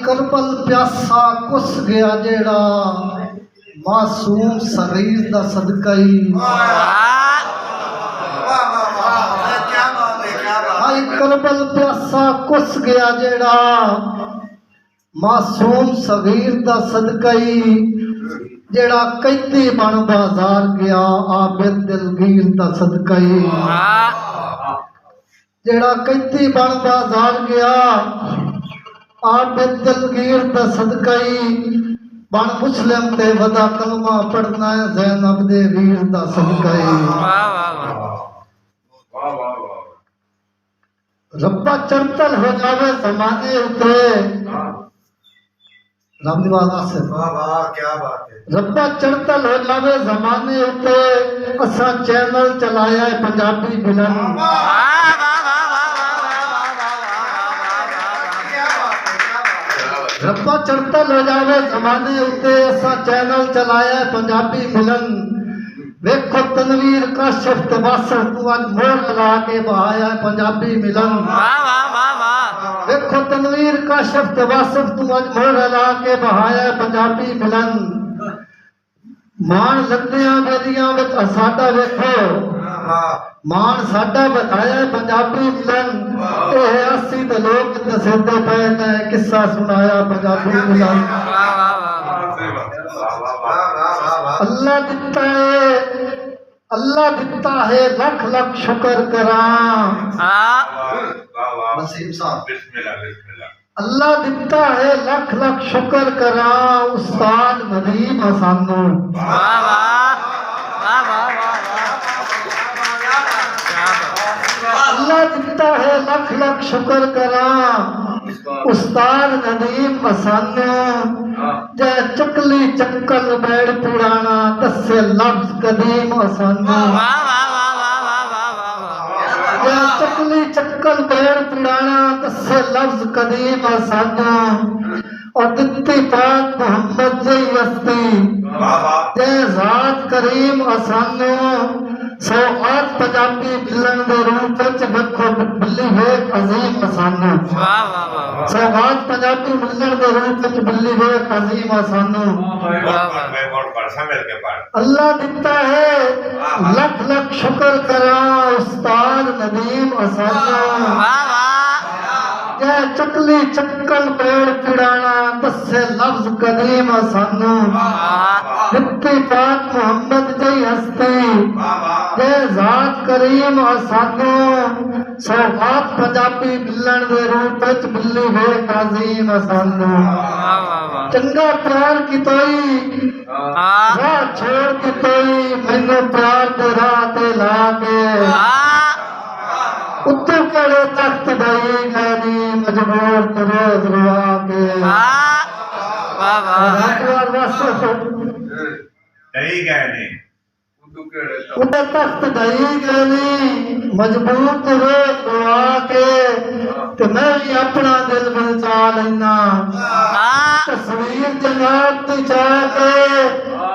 करबल प्यासा कुस गया जेड़ा मासूम सगीर दा सदका ही। हाय करबल प्यासा कुस गया जेड़ा मासूम सगीर दा सदका ही। जेड़ा कैदी बन बाजार गया आबिद दिलगीर दा सदका ही। जेड़ा कैदी बन बाजार गया आबिद दिलगीर दा सदका ही। बन मुस्लिम ते वदा कलमा पढ़ना है ज़ैनब दे वीर दा सदका ही। रब्बा चंचल हो जावे ज़माने उते रब दी आवाज़ से क्या बात है। रब्बा चंचल हो जावे ज़माने उते असा चैनल चलाया है पंजाबी फिल्म। रब्बा चढ़तल हो जावे ज़माने उत्ते असा चैनल चलाया है पंजाबी फिल्म। वेखो तनवीर काशिफ ते वासिफ तू अज मोर लगा के बहाया है पंजाबी मिलन। वेखो तनवीर काशिफ ते वासिफ तू अज मोर लगा के बहाया है पंजाबी मिलन। मान लंदियां वेदियां विच साडा वेखो मान साडा बताया है पंजाबी मिलन। ये अस्सी ते लोग दसदे पे ने किस्सा सुनाया पंजाबी मिलन। अल्लाह दिता है लख लख शुक्र करा। अल्लाह दिता है लख लख शुक्र करा उस्ताद नदीम सानू। अल्लाह दिता है लख लख शुक्र करा उस्ताद नदीम सानू। जै चकली चक्कल बैड़ पुराना दसे लफ्ज कदीम सानू। जै चकली चक्कल बैड़ पुराना दसे लफ्ज कदीम सानू। और दित्ती पाक मोहम्मद जई वस्ती जै ज़ात करीम सानू। सौगात पंजाबी मिलन दे रूप विच वेखो बिल्ली वेख अजीम सानू। सौगात पंजाबी मिलन दे रूप विच बिल्ली वेख अजीम सानू। अल्लाह दिता है लख लख शुक्र करा उस्ताद नदीम सानू। जै चकली चक्कल पेड़ पिड़ाना दसे लफ्ज कदीम सानू। दित्ती पाक मोहम्मद जई हस्ती जै ज़ात करीम सानू। सौगात पंजाबी मिलन दे रूप विच बिल्ली वेख अजीम सानू। चंगा प्यार कितोई राह छोड़ कितोई मैनू प्यार दे राह ते ला के। उत्तू कड़े तख्त दई गैनी मजबूर ते रोज रुआ के। उते तख्त दई गैनी मजबूर ते रोज रुआ के। ते मैं भी अपना दिल बचा लेना तस्वीर जनाब दी चा के।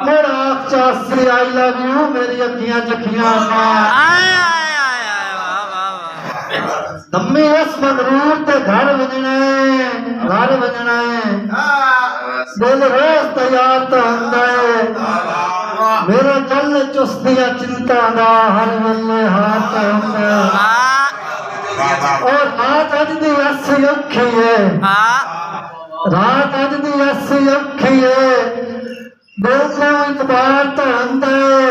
मेरा चासी आई लव यू मेरी अखियां चखियां दम्मी उस मगरूर ते घर वजना है। दिल रोज तैयार तो होंदा है मेरे दिल चुस्तिया चिंता दा हर वेले हाथ होंदा है। और रात अज दी ऐसी औखी है रात अज दी ऐसी औखी है। दोनों इतबार तो होंदा है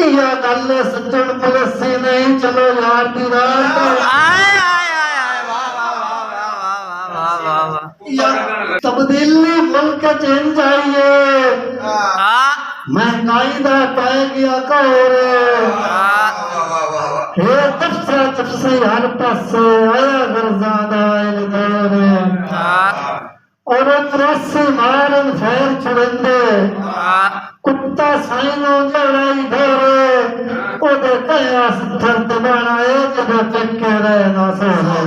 इया गल सज्जन पुलिसी नहीं चलो यार दी रात। तब्दीली मुल्क चेंज चाहिए महंगाई दा पै गया कौर। हे तफसा तफसी हर पासे आया गर्जा दा इल्दौर। और त्रासी मारन फैर छुड़ंदे कुत्ता साइनो जड़ाई धोरे ओदे कया सत्थर दबाना ए जब चक्के रहे ना सोने।